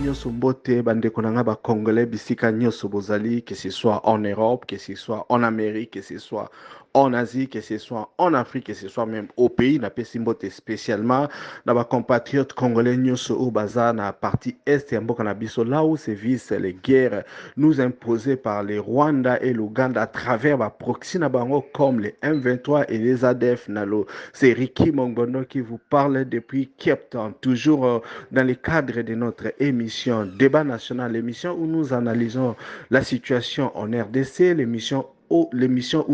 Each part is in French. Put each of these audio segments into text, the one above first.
nyonso mbote bandeko na nga ba congolais bisika nyonso bozali, que ce soit en Europe, que ce soit en Amérique, que ce soit en Asie, que ce soit en Afrique, que ce soit même au pays na pesi mbote spécialement na ba compatriotes congolais nyonso au baza na partie est ya mboka na biso là où sévissent les guerres nous imposées par les Rwanda et l'Ouganda à travers ba proxy na bango comme les M23 et les ADF nalo. C'est Ricky Mongbono qui vous parle depuis Cape Town, toujours dans le cadre de notre émission Débat national, l'émission où nous analysons la situation en RDC, l'émission où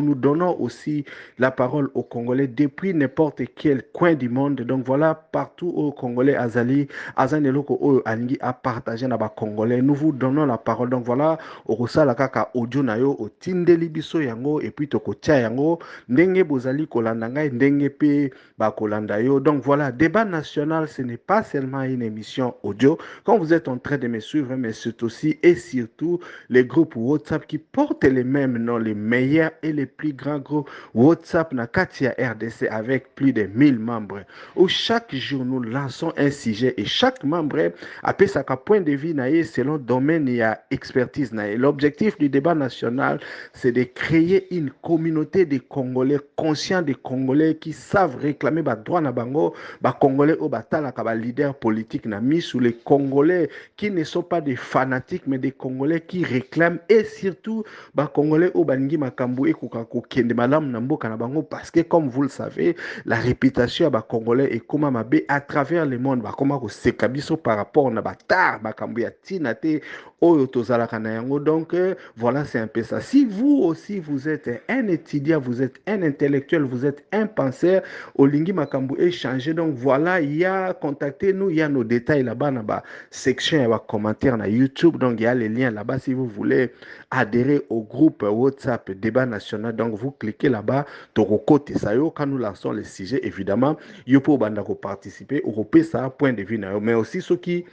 nous donnons aussi la parole aux Congolais depuis n'importe quel coin du monde. Donc voilà, partout aux Congolais Azali, Azaneloko Alingi a partagé na ba Congolais. Nous vous donnons la parole. Donc voilà, au Rosala kaka audio na yo, au Tindeli biso yango, et puis toko tia yango, ndenge bozali kolanda ngai, ndenge pe ba kolanda yo. Donc voilà, débat national, ce n'est pas seulement une émission audio. Quand vous êtes en train de me suivre, mais c'est aussi et surtout les groupes WhatsApp qui portent les mêmes noms, les meilleurs et les plus grands groupes WhatsApp na Katia RDC avec plus de 1000 membres. Où chaque jour nous lançons un sujet et chaque membre a sa point de vue naïe selon domaine et expertise naïe. L'objectif du débat national, c'est de créer une communauté de Congolais conscients des Congolais qui savent réclamer ba droit na bango, ba Congolais au batala ka ba leader politique na mis sous les Congolais qui ne sont pas des fanatiques mais des Congolais qui réclament et surtout ba Congolais au bangi makambu et kokako kende malam na mboka na bango parce que comme vous le savez la réputation ba Congolais est comme mabe à travers le monde ba koma ko sekabiso par rapport na batar makambu ya tinate oyo tozalaka na yango. Donc voilà, c'est un peu ça. Si vous aussi vous êtes un étudiant, vous êtes un intellectuel, vous êtes un penseur, Olingi Makambu échanger. Donc voilà, il y a contactez-nous, il y a nos détails là-bas dans la section, il y a commentaires dans YouTube. Donc il y a les liens là-bas si vous voulez adhérer au groupe WhatsApp Débat National. Donc vous cliquez là-bas, Toroko Tesayo, quand nous lançons les sujets, évidemment, il faut participer, Europé, ça point de vue, mais aussi ceux qui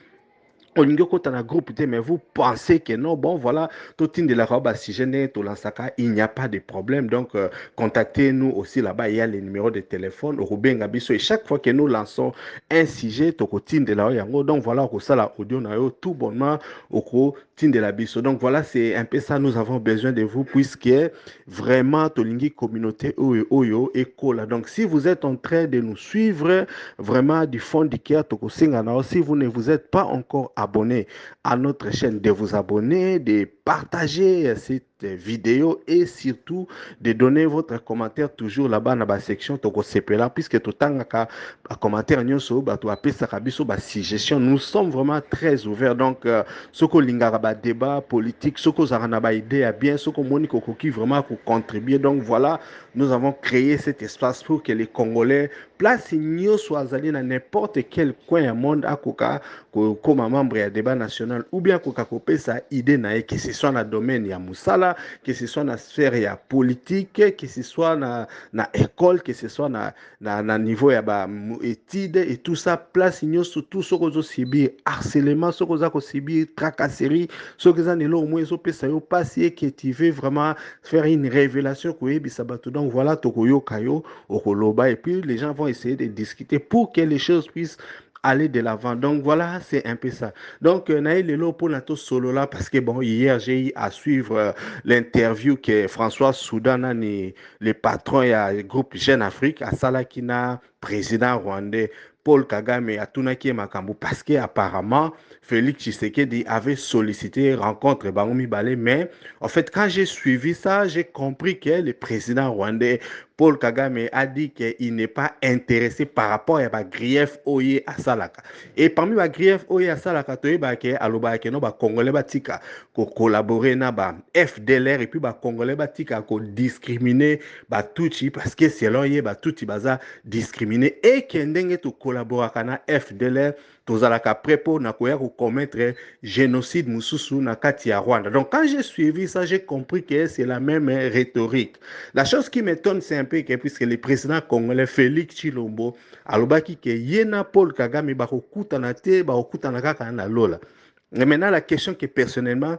olingi okota na groupe te mais vous pensez que non, bon voilà, totindela roba si je n'ai to lansaka, il n'y a pas de problème. Donc contactez-nous aussi là-bas, il y a les numéros de téléphone Rubenga biso et chaque fois que nous lançons un sujet tokotindela yango. Donc voilà, ko sala audio na yo tout bonnement oko tindela biso. Donc voilà, c'est un peu ça, nous avons besoin de vous puisque vraiment tolingi communauté oyo oyo ekola. Donc si vous êtes en train de nous suivre vraiment du fond du cœur tokosenga na, si vous ne vous êtes pas encore abonné à notre chaîne, de vous abonner, de partager cette vidéo et surtout de donner votre commentaire toujours là-bas dans la section Toko Sepela, puisque tout le temps commentaire nyonso bato apesa biso ba suggestion. Nous sommes vraiment très ouverts. Donc soko lingara ba débat politique, soko zarana ba idée à bien, soko moni kokoki vraiment pour contribuer. Donc voilà, nous avons créé cet espace pour que les Congolais place nyonso azali na n'importe quel coin du monde akoka comme membre ya débat national ou bien koka kopesa idée na que ce soit na domaine ya musala, que ce soit na sphère ya politique, que ce soit na école, que ce soit na niveau ya ba étude et tout ça, place nyonso tout ce qu'on subir harcèlement, ce qu'on a subir tracasserie, ce que ça ne au moins so pesa yo passer que tu veux vraiment faire une révélation ko yebisa bato. Donc voilà, tokoyo kayo okoloba et puis les gens vont essayer de discuter pour que les choses puissent aller de l'avant. Donc voilà, c'est un peu ça. Donc Naïl Lelo pour notre solo là parce que bon, hier j'ai eu à suivre l'interview que François Soudana, le patron et groupe Jeune Afrique à Salakina, président rwandais Paul Kagame à Tunaki Makambu parce que apparemment Félix Tshisekedi avait sollicité rencontre Bangomi Balé, mais en fait quand j'ai suivi ça, j'ai compris que le président rwandais Paul Kagame a dit qu'il n'est pas intéressé par rapport à la grief Oye à Salaka. Et parmi les grief Oye à Salaka, il y a des Congolais qui collaborer na ba FDLR et puis ba Congolais qui discriminer ba Tutsi parce que selon eux ba Tutsi baza discriminer et kendenge to collaborer kana FDLR tozalaka prépo na koya ko commettre génocide mususu na kati ya Rwanda. Donc quand j'ai suivi ça, j'ai compris que c'est la même rhétorique. La chose qui m'étonne, c'est un peu que puisque le président congolais Félix Tshilombo alobaki que yena Paul Kagame bakokutana te bakokutana kaka na lola. Mais maintenant la question que personnellement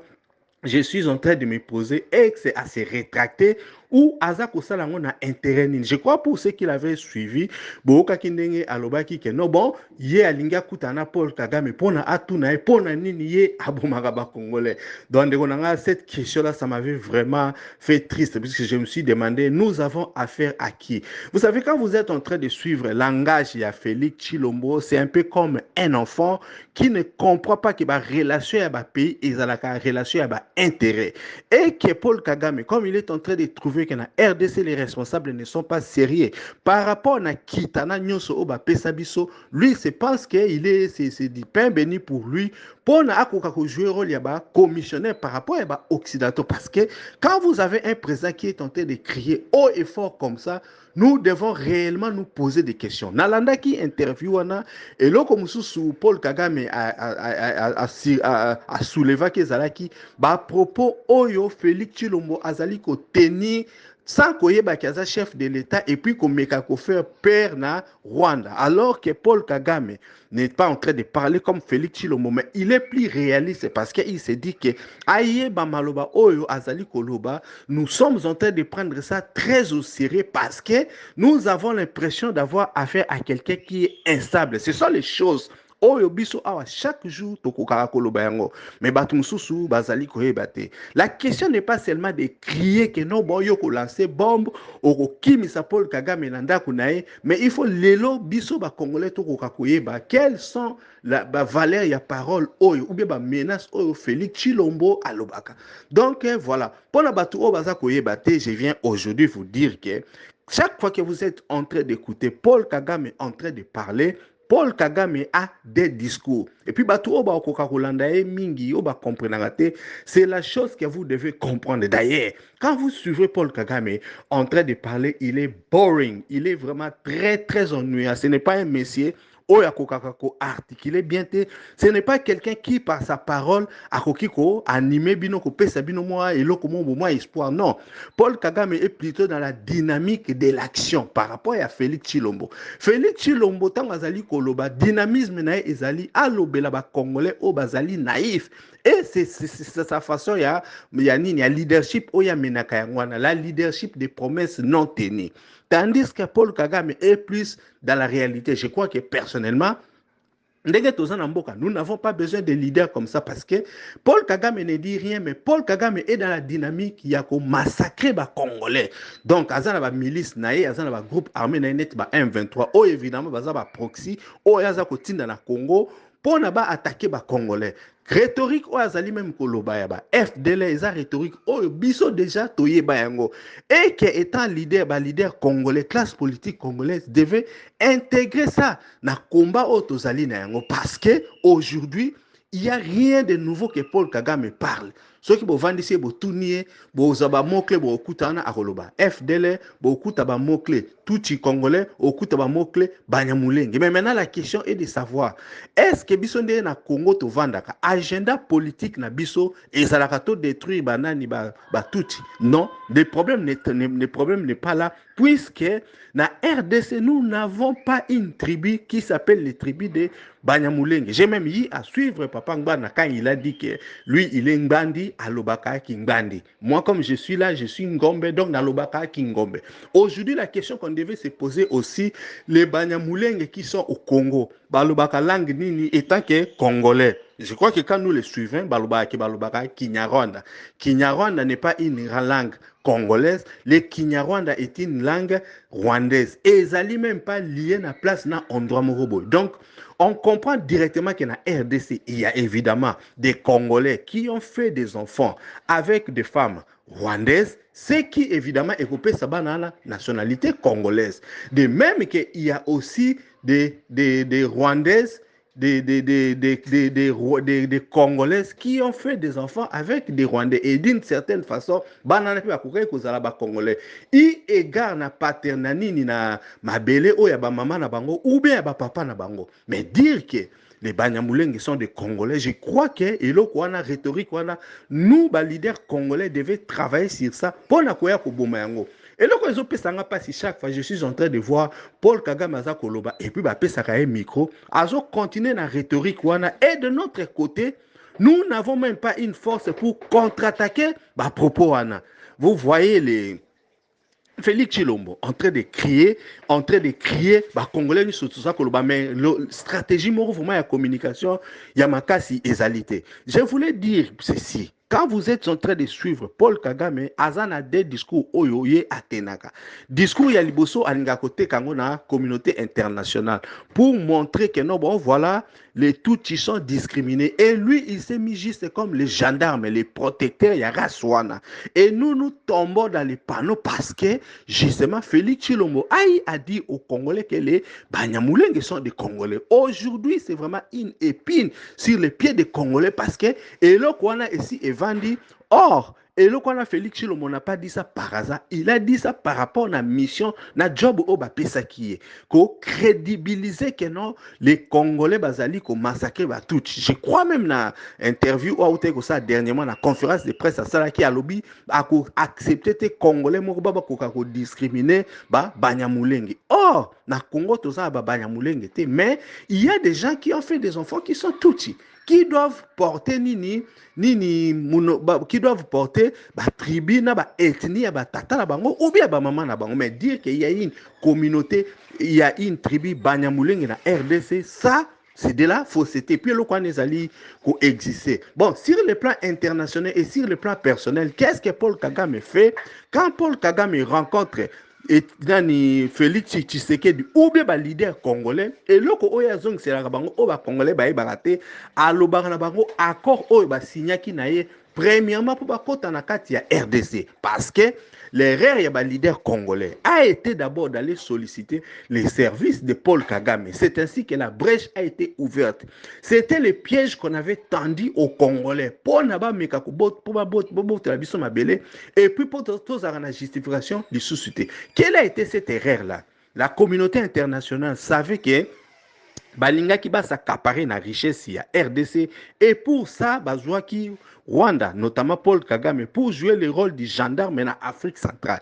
je suis en train de me poser et c'est à se rétracter ou aza kosala ngo na intérêt nini. Je crois pour ceux qui l'avaient suivi, boka kindenge alobaki ke no bon, ye alingi akutana Paul Kagame pona atuna pona nini ye abomaka ba Congolais. Donc cette question là ça m'avait vraiment fait triste puisque je me suis demandé nous avons affaire à qui. Vous savez quand vous êtes en train de suivre le langage de Félix Tshilombo, c'est un peu comme un enfant qui ne comprend pas que la relation avec le pays est la relation avec l'intérêt. Et que Paul Kagame, comme il est en train de trouver que la RDC, les responsables ne sont pas sérieux par rapport à Kitana Nyoso Oba Pesabiso, lui, c'est parce qu'il c'est du pain béni pour lui. Pour jouer le rôle commissionnaire par rapport à Occidentaux. Parce que quand vous avez un président qui est en train de crier haut et fort comme ça, nous devons réellement nous poser des questions. Nalanda qui interview et là comme sous Paul Kagame a soulevé que zalaki ba propos oyo Félix Tshilombo azali ko tenir sans koyeba kaza chef de l'État et puis qu'on meka ko faire peur na Rwanda alors que Paul Kagame n'est pas en train de parler comme Félix Tshilombo mais il est plus réaliste parce qu'il se dit que ayeba maloba oyo azali koloba nous sommes en train de prendre ça très au sérieux parce que nous avons l'impression d'avoir affaire à quelqu'un qui est instable. Ce sont les choses oyo biso awa chaque jour tokokaka koloba yango mais bato mosusu bazali koyeba te. La question n'est pas seulement de crier que non bon yo ko lancer bombe okokimisa Paul Kagame na ndako na ye mais il faut lelo biso ba congolais tokoka koyeba quelles sont la valeur ya parole oyo ou bien ba menace oyo Félix Tshilombo alobaka. Donc voilà, pour la bato oyo baza koyeba te, je viens aujourd'hui vous dire que chaque fois que vous êtes en train d'écouter Paul Kagame en train de parler, Paul Kagame a des discours. Et puis, c'est la chose que vous devez comprendre. D'ailleurs, quand vous suivez Paul Kagame en train de parler, il est boring. Il est vraiment très, très ennuyant. Ce n'est pas un monsieur articulé bien. Ce n'est pas quelqu'un qui, par sa parole, a animé bino ko pesa bino moi et moi espoir. Non. Paul Kagame est plutôt dans la dynamique de l'action par rapport à Félix Tshilombo. Félix Tshilombo, tant azali koloba, dynamisme na ezali alobela ba Congolais o bazali naïf. Et c'est sa façon, il y a leadership, la leadership des promesses non tenues. Tandis que Paul Kagame est plus dans la réalité. Je crois que personnellement, nous n'avons pas besoin de leaders comme ça parce que Paul Kagame ne dit rien, mais Paul Kagame est dans la dynamique qui a massacré les Congolais. Donc, il y a milice, il y a un groupe armé, il y a un M23, ou évidemment, il y a un proxy, ou il y a un dans le Congo, pour attaquer les Congolais. Rhétorique ou azali même koloba ya ba FDL eza rhétorique o biso déjà toyeba yango et que étant leader congolais classe politique congolaise devait intégrer ça na combat o tozali na yango parce que aujourd'hui il n'y a rien de nouveau que Paul Kagame parle. Ceux qui vendissent botounie bozaba mokle bokutana akoloba FDL bokutaba mokle touti congolais okutaba mokle banyamulenge. Mais maintenant la question est de savoir est-ce que biso ndé na Congo to vandaka agenda politique na biso ezalaka to détruire banani ba touti. Non, le problème n'est pas là puisque na RDC nous n'avons pas une tribu qui s'appelle les tribus de Banyamulenge. J'ai même eu à suivre Papa Ngbana quand il a dit que lui il est Ngbandi à Lobaka Kingbandi. Moi comme je suis là, je suis Ngombe donc dans Lobaka Kingombe. Aujourd'hui la question qu'on devait se poser aussi, les Banyamulenge qui sont au Congo, Balobaka langue nini étant que Congolais. Je crois que quand nous les suivons, Balobaka Kinyarwanda. Kinyarwanda n'est pas une langue congolaise, le Kinyarwanda est une langue rwandaise. Et ils n'allaient même pas lier la place dans Ondra Morobo. Donc, on comprend directement que dans la RDC, il y a évidemment des Congolais qui ont fait des enfants avec des femmes rwandaises, ce qui évidemment est coupé ça dans la nationalité congolaise. De même qu'il y a aussi des Rwandaises, des Congolaises qui ont fait des enfants avec des Rwandais. Et d'une certaine façon, Congolais. I égard na paternani ni na mabele o ya ba maman na bango ou bien ya ba papa na bango. Mais dire que les Banyamulenge sont des Congolais, je crois que et là quoi rhétorique nous les leaders congolais devaient travailler sur ça pour na koya ko boma yango. Et là, quand ils pas si chaque fois, je suis en train de voir Paul Kagame Aza Koloba et puis un micro, Azo continue la rhétorique. Et de notre côté, nous n'avons même pas une force pour contre-attaquer propos. Vous voyez Félix Chilombo en train de crier, bah Congolais ni surtout ça mais stratégie moro vraiment la communication, il y a makasi ezalité. Je voulais dire ceci. Quand vous êtes en train de suivre Paul Kagame, Azana des discours oyoye atenaka. Discours ya liboso alinga kote kango na communauté internationale pour montrer que non bon voilà les Tutsis sont discriminés et lui il s'est mis juste comme les gendarmes, les protecteurs ya raswana. Et nous tombons dans les panneaux parce que justement Félix Chilombo a dit aux Congolais que les Banyamulenge sont des Congolais. Aujourd'hui c'est vraiment une épine sur les pieds des Congolais parce que et là qu'on a ici Evandi or et là qu'on a Félix Chilombo n'a pas dit ça par hasard, il a dit ça par rapport à la mission, na job au bapesa qui est ko crédibiliser que non les Congolais bazali ko massacrer ba tout. Je crois même na interview ou que ça dernièrement na conférence de presse à ça qui a lobby a accepter les Congolais mo ba ko discriminer ba Banyamulenge. Or na Congo tout ça ba Banyamulenge mais il y a des gens qui ont fait des enfants qui sont Tutsis qui doivent porter qui doivent porter ba tribu na ba ethnie ba tata na bango ou bien ba maman na bango mais dire qu'il y a une communauté il y a une tribu Banyamulenge na RDC ça c'est de la fausseté. Puis le quoi les alliés coexister. Bon, sur le plan international et sur le plan personnel, qu'est-ce que Paul Kagame fait quand Paul Kagame rencontre et nani Félix Tshisekedi ou bien ba leader congolais et loko oya zong c'est la bango o ba congolais ba barate alobaka na bango accord o ba signaki na ye premièrement pour ba kota na kati ya RDC parce que l'erreur ya ba leader congolais a été d'abord d'aller solliciter les services de Paul Kagame. C'est ainsi que la brèche a été ouverte. C'était le piège qu'on avait tendu aux Congolais pour naba meka ko bot pour ba bot la biso mabele et puis pour tous la justification du sous-suité. Quelle a été cette erreur-là? La communauté internationale savait que balinga qui va s'accaparer na richesse ya RDC et pour ça bazwa ki Rwanda notamment Paul Kagame pour jouer le rôle du gendarme en Afrique centrale.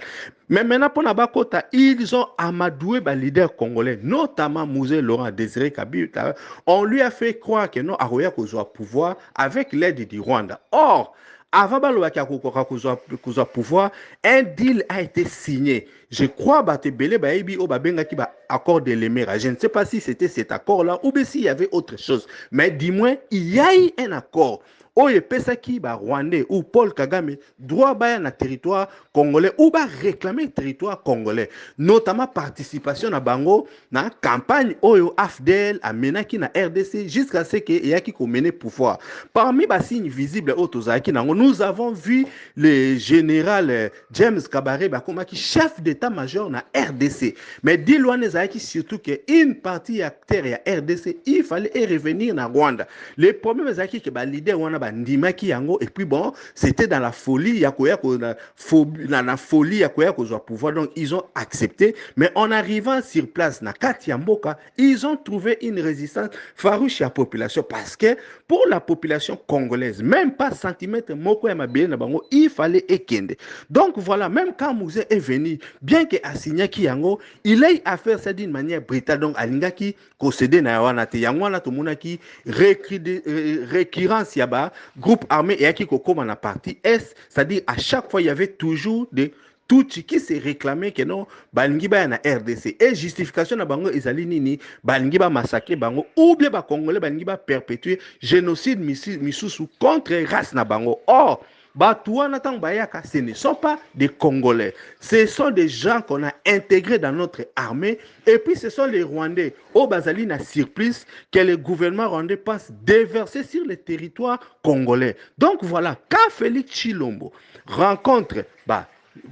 Mais maintenant pour Nabakota ils ont amadoué ba leader congolais notamment Mouzé Laurent Désiré Kabila. On lui a fait croire que non aroya kozwa pouvoir avec l'aide du Rwanda. Or avant de pouvoir, un deal a été signé. Je crois que accord de l'Émera. Je ne sais pas si c'était cet accord-là ou bien s'il y avait autre chose. Mais dis-moi, il y a eu un accord. Oye Pesaki ba Rwandais ou Paul Kagame droit ba na territoire congolais ou ba réclamer territoire congolais notamment participation na bango na campagne oyo AFDL amenaki na RDC jusqu'à ce que yaki ko mener pouvoir parmi ba signes visibles autozaki nango nous avons vu le général James Kabaré ba komaki chef d'état-major na RDC mais dilwane zaki surtout que une partie acteur ya RDC il fallait revenir na Rwanda les problèmes zaki que ba leader wana ndimaki yango et puis bon c'était dans la folie ya koya ko na folie ya koya ko zo pouvoir donc ils ont accepté mais en arrivant sur place na kati ya mboka ils ont trouvé une résistance farouche à la population parce que pour la population congolaise même pas centimètre moko ya mabele na bango il fallait ekende donc voilà même quand Mouzé est venu bien que asignaki yango il a fait ça d'une manière brutale donc alingaki ko céder na wana te yango wana to monaki récurrence yaba groupe armé et qui comme en partie Est, c'est-à-dire à chaque fois il y avait toujours des tout qui se réclamait que non balingi ba na RDC et justification na bango ezali nini balingi ba massacrer bango ou bien ba congolais balingi ba perpétuer génocide misusu contre race na bango or ce ne sont pas des Congolais. Ce sont des gens qu'on a intégrés dans notre armée. Et puis, ce sont les Rwandais, au Bazali, na surprise, que le gouvernement rwandais pense déverser sur le territoire congolais. Donc, voilà, quand Félix Chilombo rencontre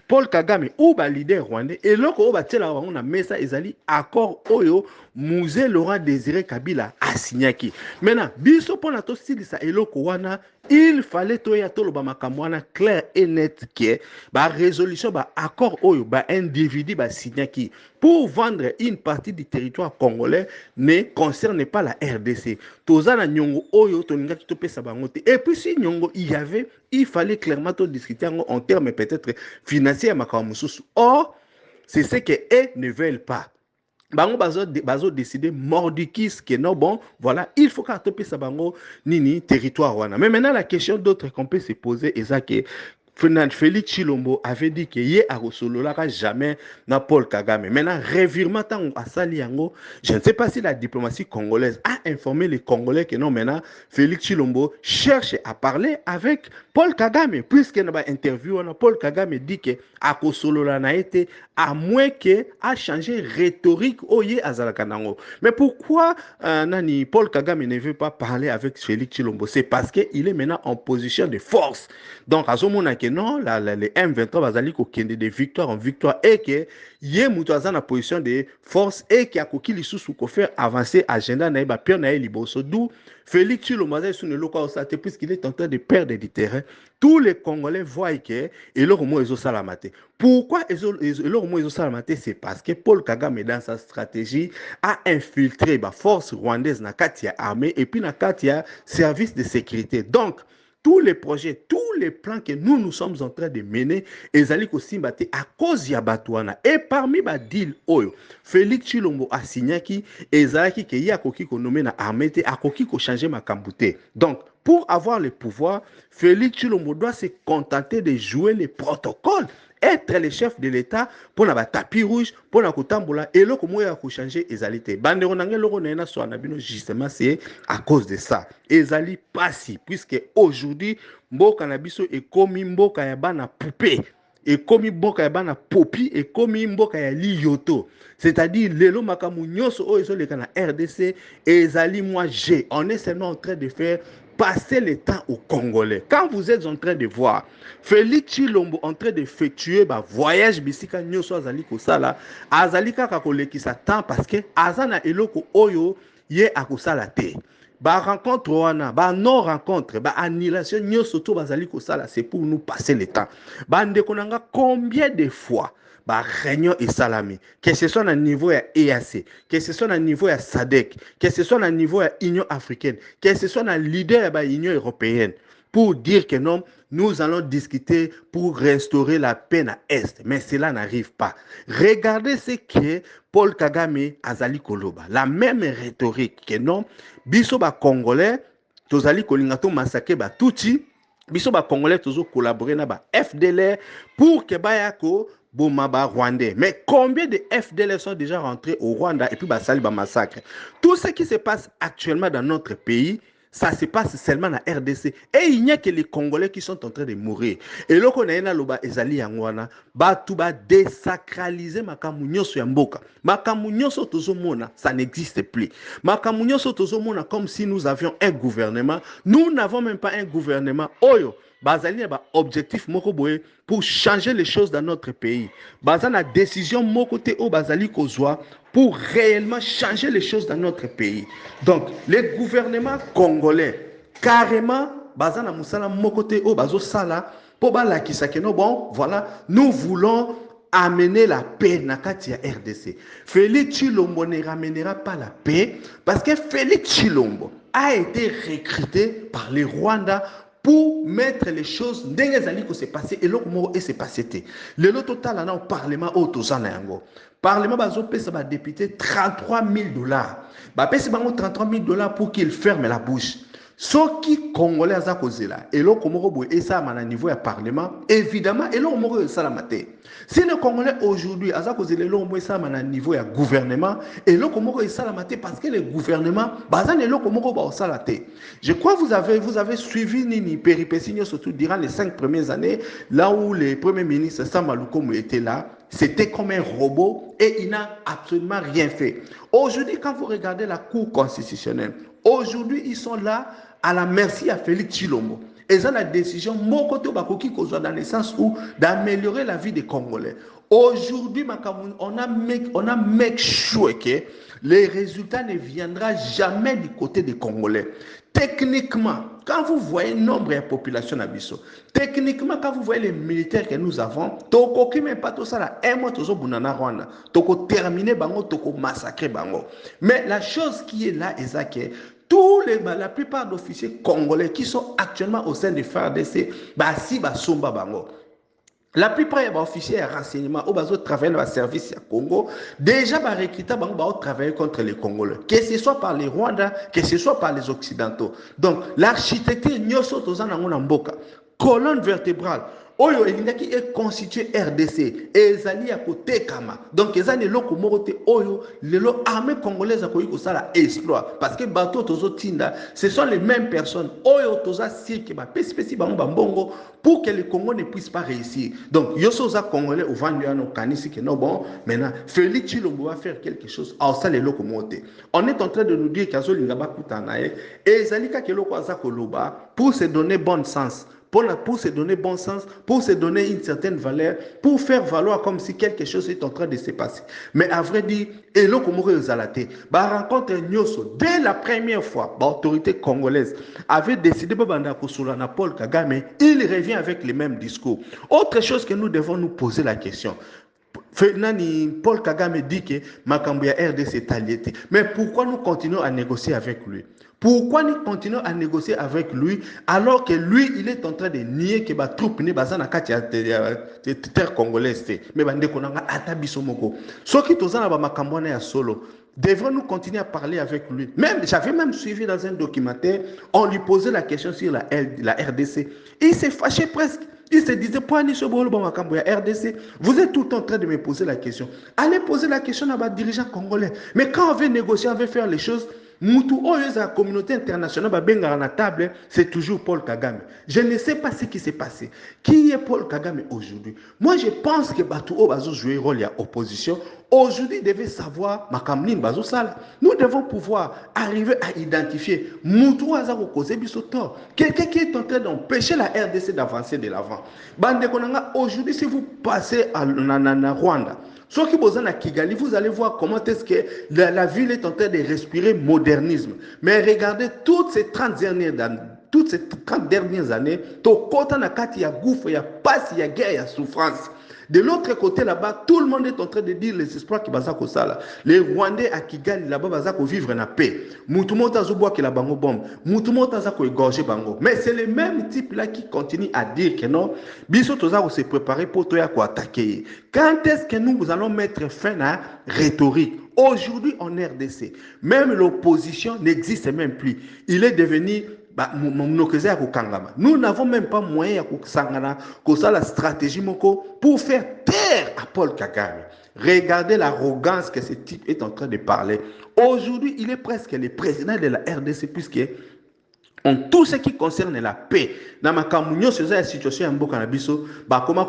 Paul Kagame ou ba leader rwandais et loko ba tela on a mesa ezali accord oyo Mouzé Laurent Désiré Kabila a signé qui maintenant biso pona to silisa eloko wana il fallait toya tolo ba makambo wana clair et net que ba résolution ba accord oyo ba individu ba signé qui pour vendre une partie du territoire congolais ne concerne pas la RDC tozana nyongo oyo toninga to pesa bango te et puis si nyongo il fallait clairement discuter en termes peut-être financiers à Makamususu. Or, c'est ce qu'eux ne veulent pas. Bango bazo décider mordikis que non bon voilà il faut qu'à topé sa bango nini territoire wana mais maintenant la question d'autre qu'on peut se poser est ça que Félix Chilombo avait dit que yé a resololaka jamais na Paul Kagame. Maintenant, revirement à Saliango, je ne sais pas si la diplomatie congolaise a informé les Congolais que non, maintenant, Félix Chilombo cherche à parler avec Paul Kagame. Puisque dans l'interview, Paul Kagame dit que a Kosolola na été à moins que a changé rhétorique au yé azalakanango. Mais pourquoi nani Paul Kagame ne veut pas parler avec Félix Chilombo? C'est parce qu'il est maintenant en position de force. Donc, à ce moment-là, non, les M23 bazali ko kende de victoire en victoire et que yé mutuaza na position de force et que akoki lisusu ko faire avancer agenda na ba pire na liboso d'où Félix Chilombo sur le local osate puisqu'il est en train de perdre du terrain. Tous les Congolais voient que et leur mot ezo salamate. Pourquoi leur mot ezo salamate? C'est parce que Paul Kagame dans sa stratégie a infiltré ba force rwandaise na katia armée et puis na katia service de sécurité. Donc tous les projets, tous les plans que nous sommes en train de mener, ezali ko simbate à cause ya batouana. Et parmi ba deal oyo, Félix Chilombo a signé qui ezalaki ke ya koki ko nommé na armée te akoki ko changer makambute. Donc pour avoir le pouvoir, Félix Chilombo doit se contenter de jouer les protocoles, être le chef de l'État pour na tapis rouge, pour na kotambola et le komo ya ko changer ezalité. Bandero nangé loko na so na bino justement c'est à cause de ça. Ezali pasi puisque aujourd'hui mboka na biso ekomi mboka ya bana poupée. Ekomi mboka ya bana popi, ekomi mboka ya liyoto. C'est-à-dire lelo makamu nyonso o ezoleka na RDC ezali moi j'ai. On est seulement en train de faire passer le temps aux Congolais. Quand vous êtes en train de voir Félix Chilombo en train d'effectuer un voyage bisika nyoso azali kosala, azali kaka kolekisa temps parce que azana eloko oyo ye akosala te. Ba rencontre wana, ba non rencontre, ba annulation nyoso to bazali kosala, c'est pour nous passer le temps. Ba ndeko nanga combien de fois ba réunion et salami, que ce soit au niveau ya EAC, que ce soit au niveau ya SADC, que ce soit au niveau ya Union africaine, que ce soit na leader ya Union européenne, pour dire que non, nous allons discuter pour restaurer la paix à Est. Mais cela n'arrive pas. Regardez ce que Paul Kagame azali koloba. La même rhétorique que non, biso ba Congolais, tozali kolingato massacre ba tuti, biso ba Congolais tozo collaborer na ba FDLR pour que bayako Bomaba Rwandais. Mais combien de FDLR sont déjà rentrés au Rwanda et puis Basali ba massacre? Tout ce qui se passe actuellement dans notre pays, ça se passe seulement na RDC. Et il n'y a que les Congolais qui sont en train de mourir. Et là, on a un loba ezali yangwana, ba désacraliser makamu nyoso ya mboka. Makamu nyoso tozomona, ça n'existe plus. Makamu nyoso tozomona comme si nous avions un gouvernement. Nous n'avons même pas un gouvernement. Oyo. Bazali a objectif moko boye pour changer les choses dans notre pays. Bazana décision moko te o bazali kozwa pour réellement changer les choses dans notre pays. Donc, les gouvernements congolais, carrément, bazana musala moko te o bazo sala pour balakisa que no bon, voilà, nous voulons amener la paix na kati ya RDC. Félix Chilombo ne ramènera pas la paix parce que Félix Chilombo a été recruté par les Rwandais pour mettre les choses ndenge zali ko se passer et l'autre mot et se passer. Le lot total là au parlement au tozana yango. Parlement bazo pesa ba député $33,000. Ba pesa bango $33,000 pour qu'il ferme la bouche. Ce qui Congolais a kozela et l'autre mot boy et ça à niveau ya parlement évidemment et l'autre mot ça la maté. Si le Congolais aujourd'hui a kozela l'autre mot ça à niveau ya gouvernement et l'autre mot ça la maté parce que le gouvernement bazan et l'autre mot ba ça la té. Je crois que vous avez suivi Nini péripéties surtout durant les 5 premières années là où le premier ministre Sama Lukomo était là. C'était comme un robot et il n'a absolument rien fait. Aujourd'hui, quand vous regardez la Cour constitutionnelle, aujourd'hui, ils sont là à la merci à Félix Chilombo. Et ça, la décision, dans le sens où d'améliorer la vie des Congolais. Aujourd'hui, on a make sure que les résultats ne viendront jamais du côté des Congolais. Techniquement, quand vous voyez le nombre de population à Bisso, techniquement, quand vous voyez les militaires que nous avons, toko qui même pas tout ça là, un mois tozo bunana Rwanda, toko terminer bango, toko massacrer bango. Mais la chose qui est là, est que la plupart d'officiers congolais qui sont actuellement au sein des FARDC, si somba bango. La plupart des officiers de renseignement qui travaillent dans le service du Congo, déjà recrutés pour travailler contre les Congolais, que ce soit par les Rwandais, que ce soit par les Occidentaux. Donc, l'architecture, colonne vertébrale, oyo elingaki est constitué RDC ezali ya kotekama donc ezali eloko moko te oyo lelo armée congolaise akoki kosala exploit parce que bato tozotinda ce sont les mêmes personnes oyo toza sirke bapesipesi bango bambongo pour que le Congo ne puisse pas réussir donc yo so oza congolais ovandi wana okanisi ke non bon maintenant Félix Tshilombo va faire quelque chose aosala eloko moko te on est en train de nous dire kazolinga bakutana ye ezali kaka eloko aza koloba pour se donner bon sens pour se donner bon sens, pour se donner une certaine valeur, pour faire valoir comme si quelque chose est en train de se passer. Mais à vrai dire, et là, comme vous avez rencontre Nyoso, dès la première fois, l'autorité congolaise avait décidé de Paul Kagame, il revient avec les mêmes discours. Autre chose que nous devons nous poser la question. Paul Kagame dit que Makambouya RDC est allié. Mais pourquoi nous continuons à négocier avec lui? Pourquoi nous continuons à négocier avec lui alors que lui, il est en train de nier que les troupes ne sont pas terre congolaise. Mais bande konanga atabiso moko. Ce qui tozana ba makambwana ya solo. Devons-nous continuer à parler avec lui? J'avais même suivi dans un documentaire, on lui posait la question sur la RDC. Il s'est fâché presque. Il se disait, RDC, vous êtes tout le temps en train de me poser la question. Allez poser la question à vos dirigeants congolais. Mais quand on veut négocier, on veut faire les choses, la communauté internationale, la table, c'est toujours Paul Kagame. Je ne sais pas ce qui s'est passé. Qui est Paul Kagame aujourd'hui? Moi, je pense que Batouo va jouer un rôle d'opposition. Aujourd'hui, devait savoir Makamlin Bazosala. Nous devons pouvoir arriver à identifier Moutou Azako Kose Bisotor. Quelqu'un qui est en train d'empêcher la RDC d'avancer de l'avant. Bande Konanga, aujourd'hui, si vous passez à Rwanda, ceux qui sont à Kigali, vous allez voir comment est-ce que la ville est en train de respirer modernisme. Mais regardez toutes ces 30 dernières années, il y a gouffre, il y a passe, il y a guerre, il y a souffrance. De l'autre côté là-bas, tout le monde est en train de dire les espoirs qui basent au sala. Les Rwandais à Kigali là-bas basent vivre en paix. Moutoumota zoboa qui la bango bombe. Moutoumota zako égorger bango. Mais c'est les mêmes types là qui continuent à dire que non, biso toza se préparer pour toi à attaquer. Quand est-ce que nous allons mettre fin à la rhétorique? Aujourd'hui en RDC, même l'opposition n'existe même plus. Il est devenu nous n'avons même pas moyen de la stratégie pour faire taire à Paul Kagame. Regardez l'arrogance que ce type est en train de parler. Aujourd'hui, il est presque le président de la RDC puisque en tout ce qui concerne la paix, dans ma camunio sur la situation en Bokanabiso, comment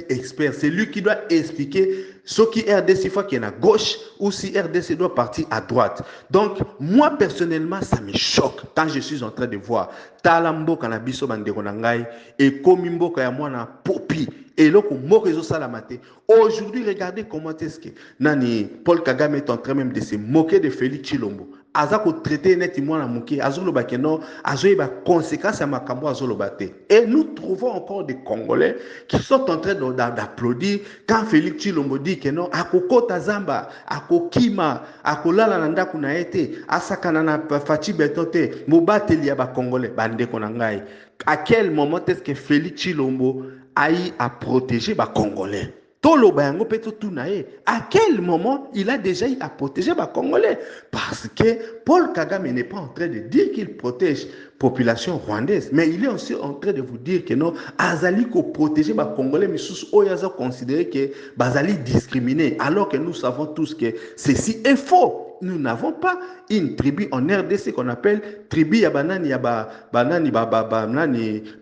expert, c'est lui qui doit expliquer ce qui RDC fois qui est à gauche ou si RDC doit partir à droite. Donc, moi personnellement, ça me choque quand je suis en train de voir Talambo Kanabiso Banderonangai et Komimbo Kayamwana Popi. Et là, aujourd'hui, regardez comment est-ce que Paul Kagame est en train même de se moquer de Félix Tshilombo. Azako traité netimon na muki azolo bakeno azoye ba conséquences à makambo azolo baté et nous trouvons encore des Congolais qui sont en train d'applaudir quand Félix Tshilombo dit que non akokota zamba akokima akolala na ndaku na été asakana na fachi betote mobateli ya ba Congolais bande konangai. À quel moment est-ce que Félix Tshilombo a eu à protéger les Congolais? À quel moment il a déjà eu à protéger les Congolais? Parce que Paul Kagame n'est pas en train de dire qu'il protège la population rwandaise, mais il est aussi en train de vous dire que non, Azali ko protéger les Congolais, mais sous Oyaza considéré que Bazali discriminé, alors que nous savons tous que ceci est faux. Nous n'avons pas une tribu en RDC qu'on appelle tribu Yabanani Yabanani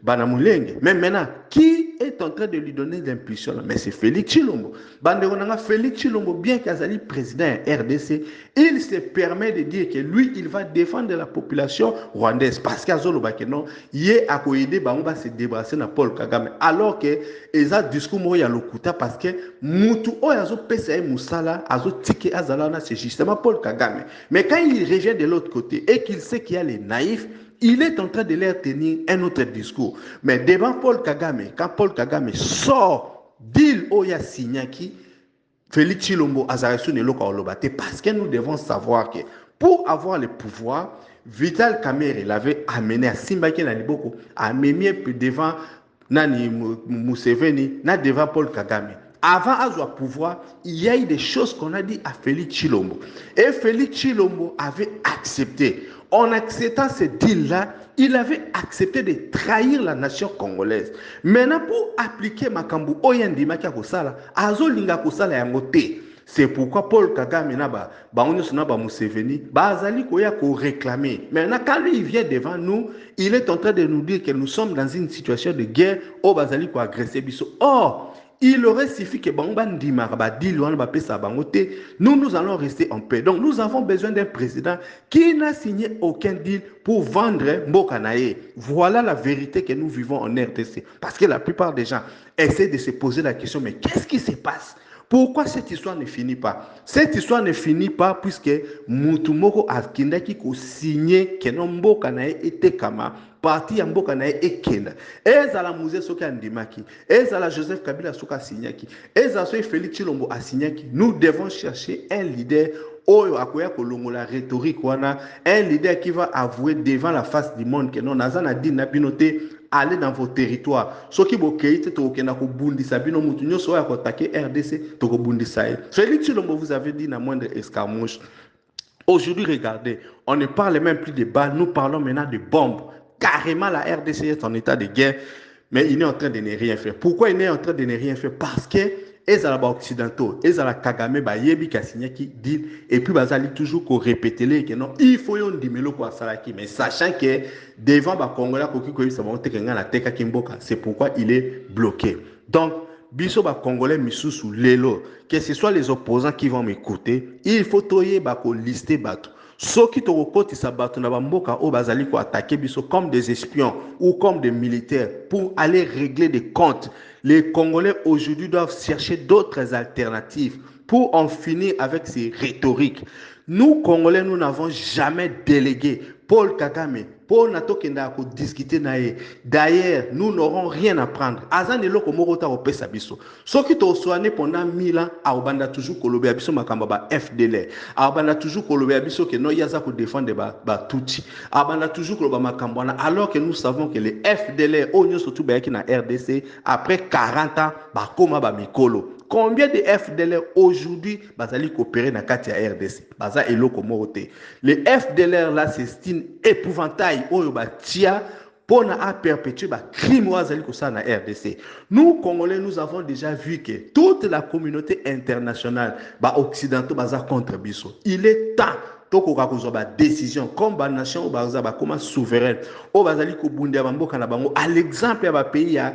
Banamulenge. Mais maintenant, qui est en train de lui donner l'impulsion? Mais c'est Félix Tshilombo. Félix Tshilombo, bien qu'Azali président RDC, il se permet de dire que lui, il va défendre la population rwandaise. Parce qu'Azolo Bakeno, il est à aider Bamba se débarrasser de Paul Kagame. Alors que, ils ont discours moya lokuta parce que Moutou Oyazo PCA Moussala, Azo Tike Azalana, c'est justement Paul Kagame. Mais quand il revient de l'autre côté et qu'il sait qu'il y a les naïfs, il est en train de leur tenir un autre discours. Mais devant Paul Kagame, quand Paul Kagame sort d'île Oya Signaki, Félix Tshilombo Azarasu Neloka Olobate, parce que nous devons savoir que pour avoir le pouvoir, Vital Kamerhe l'avait amené à Simbaki Naliboko, amené devant Nani Museveni, devant Paul Kagame. Avant avoir pouvoir, il y a eu des choses qu'on a dit à Félix Tshilombo. Et Félix Tshilombo avait accepté. En acceptant ce deal-là, il avait accepté de trahir la nation congolaise. Maintenant, pour appliquer Makambu Oyandima Kosala, Azolinga Kosala Yangote. C'est pourquoi Paul Kagame naba Museveni bazali koya ko réclamer. Maintenant quand lui il vient devant nous, il est en train de nous dire que nous sommes dans une situation de guerre au bazali ko agresser biso. Or, il aurait suffi que Bangba Ndimara ba deal wana ba pesa bangote, nous allons rester en paix. Donc nous avons besoin d'un président qui n'a signé aucun deal pour vendre Mboka Naye. Voilà la vérité que nous vivons en RDC. Parce que la plupart des gens essaient de se poser la question, mais qu'est-ce qui se passe? Pourquoi cette histoire ne finit pas? Cette histoire ne finit pas puisque Moutoumoko a signé que Mboka Naye était kama parti ya Mboka Naye ekenda. Ezala Mouzé Soka Ndimaki, ezala Joseph Kabila Soka signaki, ezala Félix Tshilombo a signaki. Nous devons chercher un leader oyo akoya kolongola rhétorique wana, un leader qui va avouer devant la face du monde que non nazana dit na binote aller dans vos territoires. Ce qui est to okena ko bundisa bino mutu nyoso ya ko attaquer RDC to ko bundisa. Félix Tshilombo vous avez dit na moindre escarmouche. Aujourd'hui, regardez, on ne parle même plus de balles, nous parlons maintenant de bombes. Carrément, la RDC est en état de guerre, mais il est en train de ne rien faire. Pourquoi il est en train de ne rien faire? Parce que les occidentaux, les Kagame, Yebi Kassigné qui dit, et puis Bazali toujours qu'on répète les que non, il faut yon dimelo kwa salaki, mais sachant que devant ba Congolais, c'est pourquoi il est bloqué. Donc, biso ba Congolais misusu lelo, que ce soit les opposants qui vont m'écouter, il faut toyer ba ko lister bateau. Ceux qui te recrutent, ils s'abattent dans Mboka au Bazali pour attaquer biso comme des espions ou comme des militaires pour aller régler des comptes. Les Congolais aujourd'hui doivent chercher d'autres alternatives pour en finir avec ces rhétoriques. Nous, Congolais, nous n'avons jamais délégué Paul Kagame, Paul Nato Kenda ko discuter nae. D'ailleurs, nous n'aurons rien à prendre. Azan elo ko morota au pesa biso. Ceux qui t'ont soigné pendant 1000 ans, Aobanda toujours kolobé abiso makamba ba FDL. Aobanda toujours kolobé abiso que no yaza ko défendre ba touti. Aobanda toujours koloba makambwana alors que nous savons que les FDL onyo surtout ba ki na RDC après 40 ans ba koma ba mikolo. Combien de FDLR aujourd'hui bazali coopérer dans Katia RDC? Baza eloko moroté. Les FDLR là c'est une épouvantail oyo ba tia pour à perpétuer ba crime wazali ko ça na RDC. Nous Congolais nous avons déjà vu que toute la communauté internationale ba occidentaux baza contre biso. Il est temps tokoka kozwa décision comme ba nation ou baza ba comme souveraine o bazali ko bundia bamboka na bango à l'exemple ya ba pays ya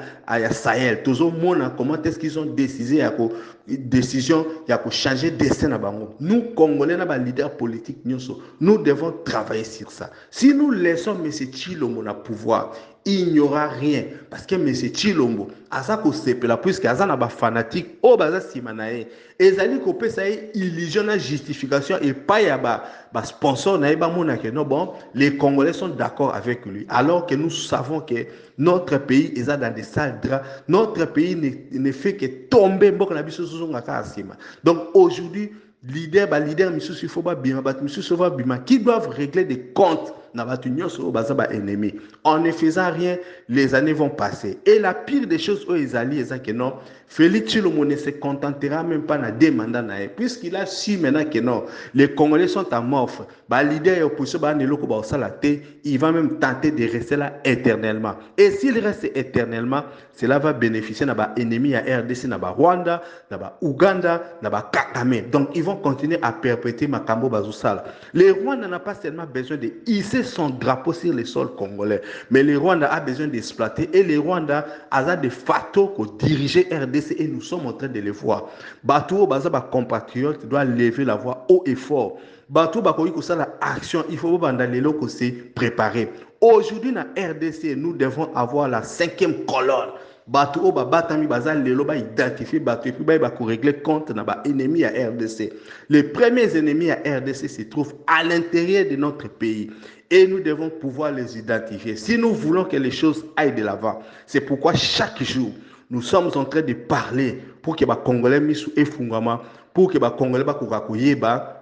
Sahel tozo mona comment est-ce qu'ils ont décidé ya ko décision ya ko changer destin na bango. Nous Congolais na ba leader politique nyonso nous devons travailler sur ça. Si nous laissons M. Tshilombo na pouvoir, il n'y aura rien parce que M. Tshilombo asa ko sepela puisque asa na ba fanatique o baza simanae ezali ko pesa illusion na justification et pas ya ba sponsor na ba mona que non bon les Congolais sont d'accord avec lui alors que nous savons que notre pays est dans des sales draps, notre pays ne fait que tomber mbok na biso zunga ka asima. Donc aujourd'hui leader misusu faut ba bima bat misusu va bima qui doivent régler des comptes na batu nyonso baza ba ennemi. En ne faisant rien, les années vont passer. Et la pire des choses aux Ezali est que non, Félix Tshilombo ne se contentera même pas na deux mandats nae puisqu'il a su maintenant que non, les Congolais sont amorphes. Ba leader et opposition ba neloko ba osala te, il va même tenter de rester là éternellement. Et s'il reste éternellement, cela va bénéficier na ba ennemi à RDC, na ba Rwanda, na ba Ouganda, na ba Kagame. Donc ils vont continuer à perpétuer Makambo Bazusala. Les Rwandais n'ont pas seulement besoin de hisser son drapeau sur le sol congolais, mais les Rwandais a besoin d'exploiter et les Rwandais a des facteurs pour diriger RDC et nous sommes en train de les voir. Batou Baza ba compatriote doit lever la voix haut et fort. Batou Bakoyi ko ça la action, il faut bandalelo ko se préparer. Aujourd'hui na RDC, nous devons avoir la 5e colonne. Batou ba batami baza lelo ba identifier batou et puis ba ko régler compte na ba ennemi à RDC. Les premiers ennemis à RDC se trouvent à l'intérieur de notre pays et nous devons pouvoir les identifier si nous voulons que les choses aillent de l'avant. C'est pourquoi chaque jour nous sommes en train de parler pour que ba Congolais misu efungama, pour que ba Congolais ba koyeba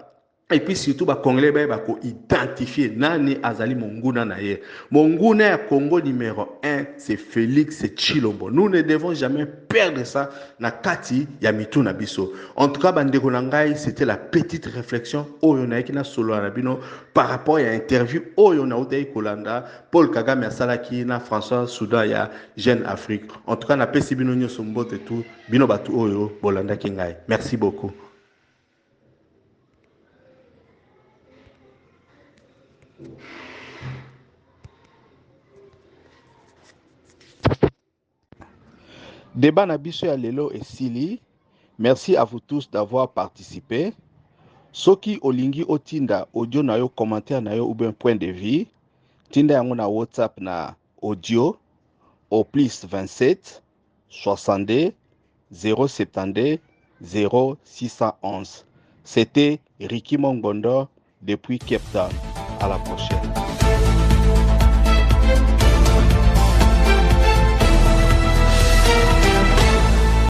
Et puis surtout, les Congolais vont identifier nani azali monguna na ye. Monguna ya Congo numéro 1, c'est Félix Tshilombo. Nous ne devons jamais perdre ça na kati ya mitu na biso. En tout cas, bandeko na ngai, c'était la petite réflexion oyo na yeki na solo na bino par rapport à interview oyo na utei kolanda Paul Kagame asalaki na François Soudan ya Jeune Afrique. En tout cas, na pesi bino nyoso mbote tout bino batu oyo bolanda ki ngai. Merci beaucoup. Débat na biso ya lelo esili. Merci à vous tous d'avoir participé. Soki olingi otinda audio na yo, commentaire na yo ou bien point de vue, tinda yango na WhatsApp na audio au plus 27 62 072 0611. C'était Ricky Mongondo depuis Cape Town. À la prochaine.